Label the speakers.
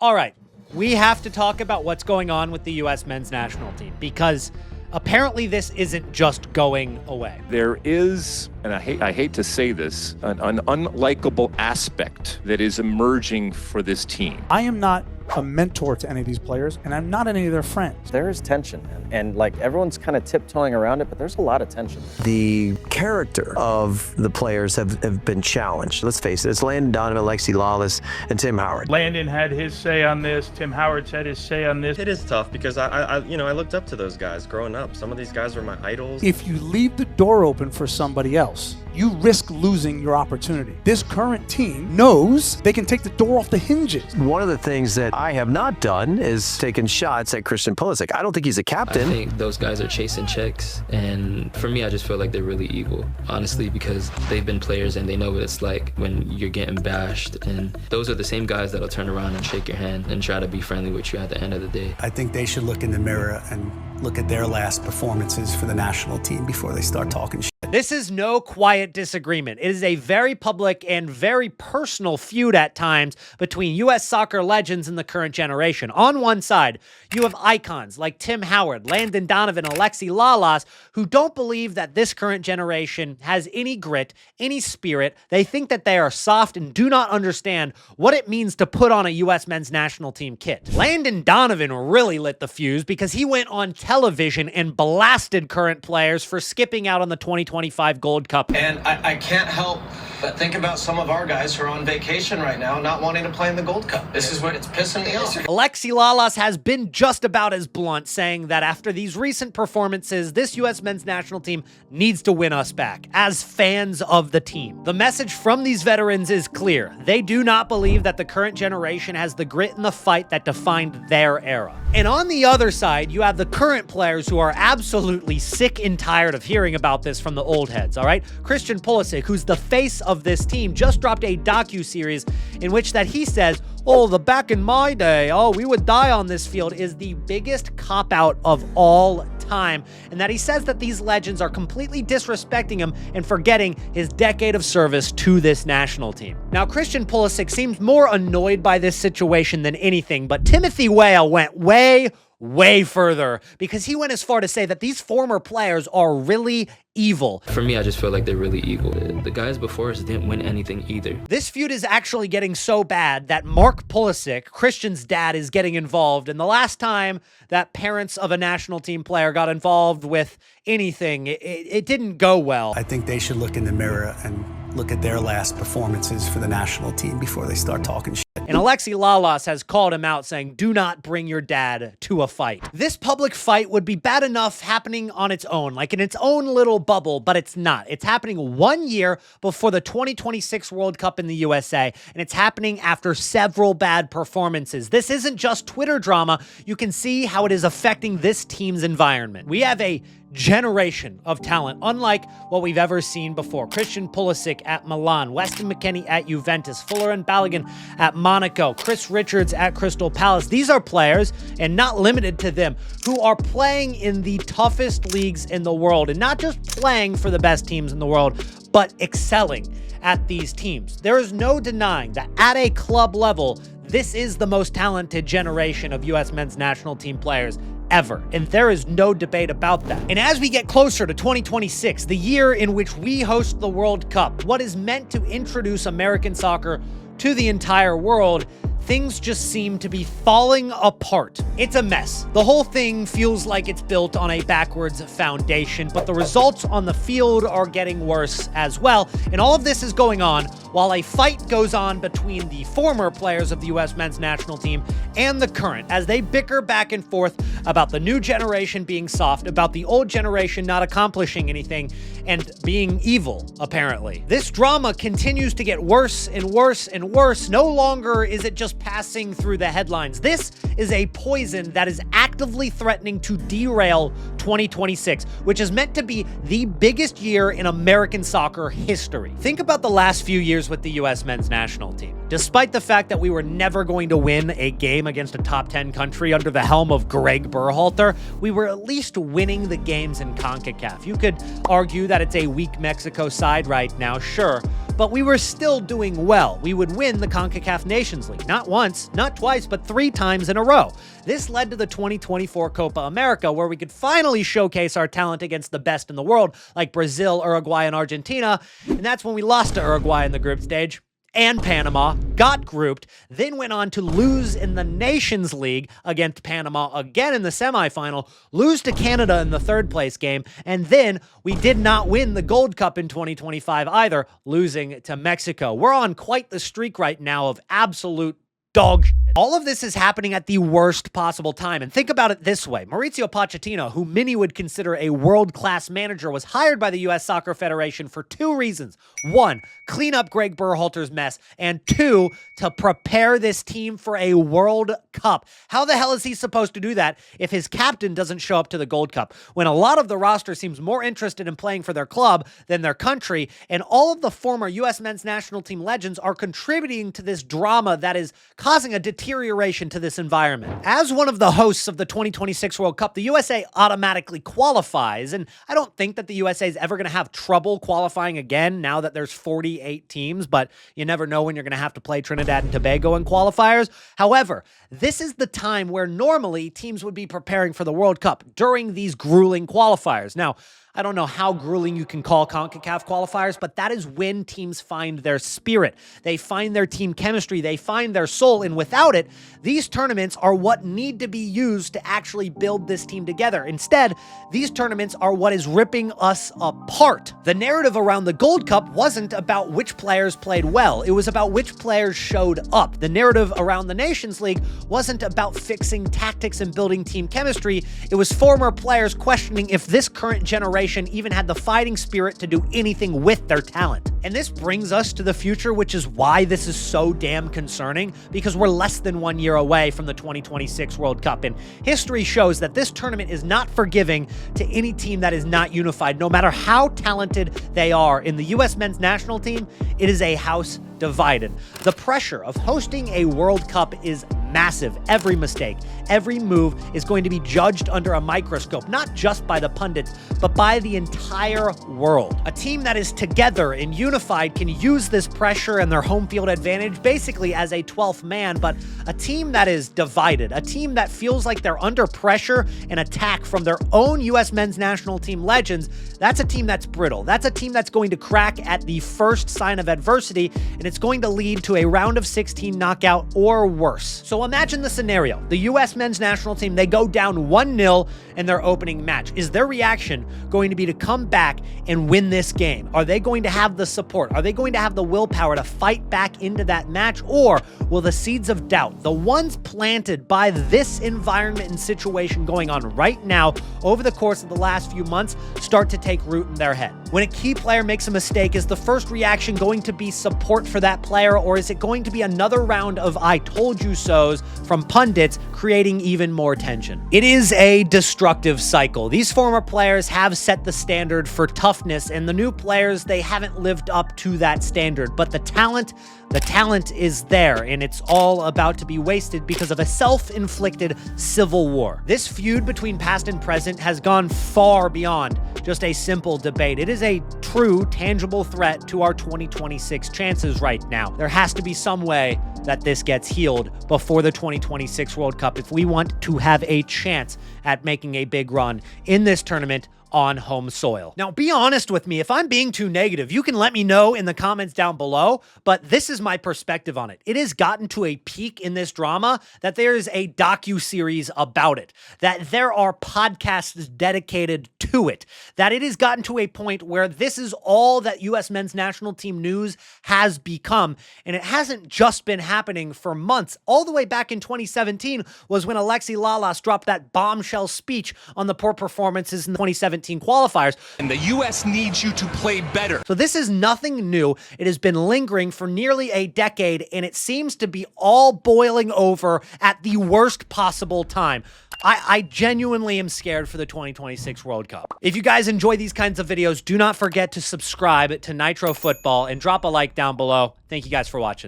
Speaker 1: All right, we have to talk about what's going on with the U.S. men's national team because apparently this isn't just going away.
Speaker 2: There is, and I hate to say this, an unlikable aspect that is emerging for this team.
Speaker 3: I am not a mentor to any of these players, and I'm not any of their friends.
Speaker 4: There is tension, man. And like everyone's kind of tiptoeing around it, but there's a lot of tension.
Speaker 5: The character of the players have been challenged. Let's face it, it's Landon Donovan, Alexi Lalas, and Tim Howard.
Speaker 6: Landon had his say on this. Tim Howard had his say on this.
Speaker 7: It is tough because I looked up to those guys growing up. Some of these guys were my idols.
Speaker 3: If you leave the door open for somebody else, you risk losing your opportunity. This current team knows they can take the door off the hinges.
Speaker 5: One of the things that I have not done is taken shots at Christian Pulisic. I don't think he's a captain.
Speaker 8: I think those guys are chasing checks, and for me, I just feel like they're really equal, honestly, because they've been players and they know what it's like when you're getting bashed, and those are the same guys that'll turn around and shake your hand and try to be friendly with you at the end of the day.
Speaker 9: I think they should look in the mirror and look at their last performances for the national team before they start talking shit.
Speaker 1: This is no quiet disagreement. It is a very public and very personal feud at times between U.S. soccer legends and the current generation. On one side, you have icons like Tim Howard, Landon Donovan, Alexi Lalas, who don't believe that this current generation has any grit, any spirit. They think that they are soft and do not understand what it means to put on a U.S. men's national team kit. Landon Donovan really lit the fuse because he went on television and blasted current players for skipping out on the 2025 Gold Cup.
Speaker 10: And I can't help but think about some of our guys who are on vacation right now not wanting to play in the Gold Cup. This is what it's pissing me off.
Speaker 1: Alexi Lalas has been just about as blunt, saying that after these recent performances, this U.S. men's national team needs to win us back as fans of the team. The message from these veterans is clear. They do not believe that the current generation has the grit and the fight that defined their era. And on the other side, you have the current players who are absolutely sick and tired of hearing about this from the old heads, all right? Christian Pulisic, who's the face of this team, just dropped a docu-series in which that he says, oh, the back in my day, oh, we would die on this field, is the biggest cop-out of all time. And that he says that these legends are completely disrespecting him and forgetting his decade of service to this national team. Now, Christian Pulisic seems more annoyed by this situation than anything, but Timothy Weah went way further because he went as far to say that these former players are really evil.
Speaker 8: For me, I just feel like they're really equal. The guys before us didn't win anything either.
Speaker 1: This feud is actually getting so bad that Mark Pulisic, Christian's dad, is getting involved. And the last time that parents of a national team player got involved with anything, it didn't go well.
Speaker 9: I think they should look in the mirror and look at their last performances for the national team before they start talking shit.
Speaker 1: And Alexi Lalas has called him out, saying, do not bring your dad to a fight. This public fight would be bad enough happening on its own, like in its own little bubble, but it's not. It's happening 1 year before the 2026 World Cup in the USA, and it's happening after several bad performances. This isn't just Twitter drama. You can see how it is affecting this team's environment. We have a generation of talent, unlike what we've ever seen before. Christian Pulisic at Milan, Weston McKennie at Juventus, Fuller and Balogun at Monaco, Chris Richards at Crystal Palace. These are players, and not limited to them, who are playing in the toughest leagues in the world, and not just playing for the best teams in the world, but excelling at these teams. There is no denying that at a club level, this is the most talented generation of U.S. men's national team players ever, and there is no debate about that. And as we get closer to 2026, the year in which we host the World Cup, what is meant to introduce American soccer to the entire world, things just seem to be falling apart. It's a mess. The whole thing feels like it's built on a backwards foundation, but the results on the field are getting worse as well. And all of this is going on while a fight goes on between the former players of the U.S. men's national team and the current, as they bicker back and forth about the new generation being soft, about the old generation not accomplishing anything, and being evil, apparently. This drama continues to get worse and worse and worse. No longer is it just passing through the headlines. This is a poison that is actively threatening to derail 2026, which is meant to be the biggest year in American soccer history. Think about the last few years with the U.S. men's national team. Despite the fact that we were never going to win a game against a top 10 country under the helm of Greg Berhalter, we were at least winning the games in CONCACAF. You could argue that it's a weak Mexico side right now, sure, but we were still doing well. We would win the CONCACAF Nations League, not once, not twice, but 3 times in a row. This led to the 2024 Copa America, where we could finally showcase our talent against the best in the world, like Brazil, Uruguay, and Argentina, and that's when we lost to Uruguay in the group stage. And Panama, got grouped, then went on to lose in the Nations League against Panama again in the semifinal, lose to Canada in the 3rd place game, and then we did not win the Gold Cup in 2025 either, losing to Mexico. We're on quite the streak right now of absolute dog shit. All of this is happening at the worst possible time. And think about it this way. Mauricio Pochettino, who many would consider a world-class manager, was hired by the U.S. Soccer Federation for 2 reasons. 1, clean up Greg Berhalter's mess. And 2, to prepare this team for a World Cup. How the hell is he supposed to do that if his captain doesn't show up to the Gold Cup? When a lot of the roster seems more interested in playing for their club than their country, and all of the former U.S. men's national team legends are contributing to this drama that is causing a deterioration to this environment. As one of the hosts of the 2026 World Cup, the USA automatically qualifies, and I don't think that the USA is ever going to have trouble qualifying again now that there's 48 teams, but you never know when you're going to have to play Trinidad and Tobago in qualifiers. However, this is the time where normally teams would be preparing for the World Cup during these grueling qualifiers. Now, I don't know how grueling you can call CONCACAF qualifiers, but that is when teams find their spirit. They find their team chemistry. They find their soul. And without it, these tournaments are what need to be used to actually build this team together. Instead, these tournaments are what is ripping us apart. The narrative around the Gold Cup wasn't about which players played well. It was about which players showed up. The narrative around the Nations League wasn't about fixing tactics and building team chemistry. It was former players questioning if this current generation even had the fighting spirit to do anything with their talent. And this brings us to the future, which is why this is so damn concerning, because we're less than 1 year away from the 2026 World Cup. And history shows that this tournament is not forgiving to any team that is not unified, no matter how talented they are. In the U.S. men's national team, it is a house divided. The pressure of hosting a World Cup is massive. Every mistake, every move is going to be judged under a microscope, not just by the pundits, but by the entire world. A team that is together and unified can use this pressure and their home field advantage basically as a 12th man, but a team that is divided, a team that feels like they're under pressure and attack from their own U.S. men's national team legends, that's a team that's brittle. That's a team that's going to crack at the first sign of adversity, and it's going to lead to a round of 16 knockout or worse. So imagine the scenario. The U.S. men's national team, they go down 1-0 in their opening match. Is their reaction going to be to come back and win this game? Are they going to have the support? Are they going to have the willpower to fight back into that match? Or will the seeds of doubt, the ones planted by this environment and situation going on right now over the course of the last few months, start to take root in their head? When a key player makes a mistake, is the first reaction going to be support for that player, or is it going to be another round of I told you so's from pundits, creating even more tension? It is a destructive cycle. These former players have set the standard for toughness, and the new players, they haven't lived up to that standard. But the talent is there, and it's all about to be wasted because of a self-inflicted civil war. This feud between past and present has gone far beyond just a simple debate. It is a true, tangible threat to our 2026 chances right now. There has to be some way that this gets healed before the 2026 World Cup if we want to have a chance at making a big run in this tournament on home soil. Now, be honest with me. If I'm being too negative, you can let me know in the comments down below, but this is my perspective on it. It has gotten to a peak in this drama that there is a docu-series about it, that there are podcasts dedicated to it, that it has gotten to a point where this is all that U.S. men's national team news has become, and it hasn't just been happening for months. All the way back in 2017 was when Alexi Lalas dropped that bombshell speech on the poor performances in the 2017 qualifiers.
Speaker 11: And the U.S. needs you to play better.
Speaker 1: So this is nothing new. It has been lingering for nearly a decade, and it seems to be all boiling over at the worst possible time. I genuinely am scared for the 2026 World Cup. If you guys enjoy these kinds of videos, do not forget to subscribe to Nitro Football and drop a like down below. Thank you guys for watching.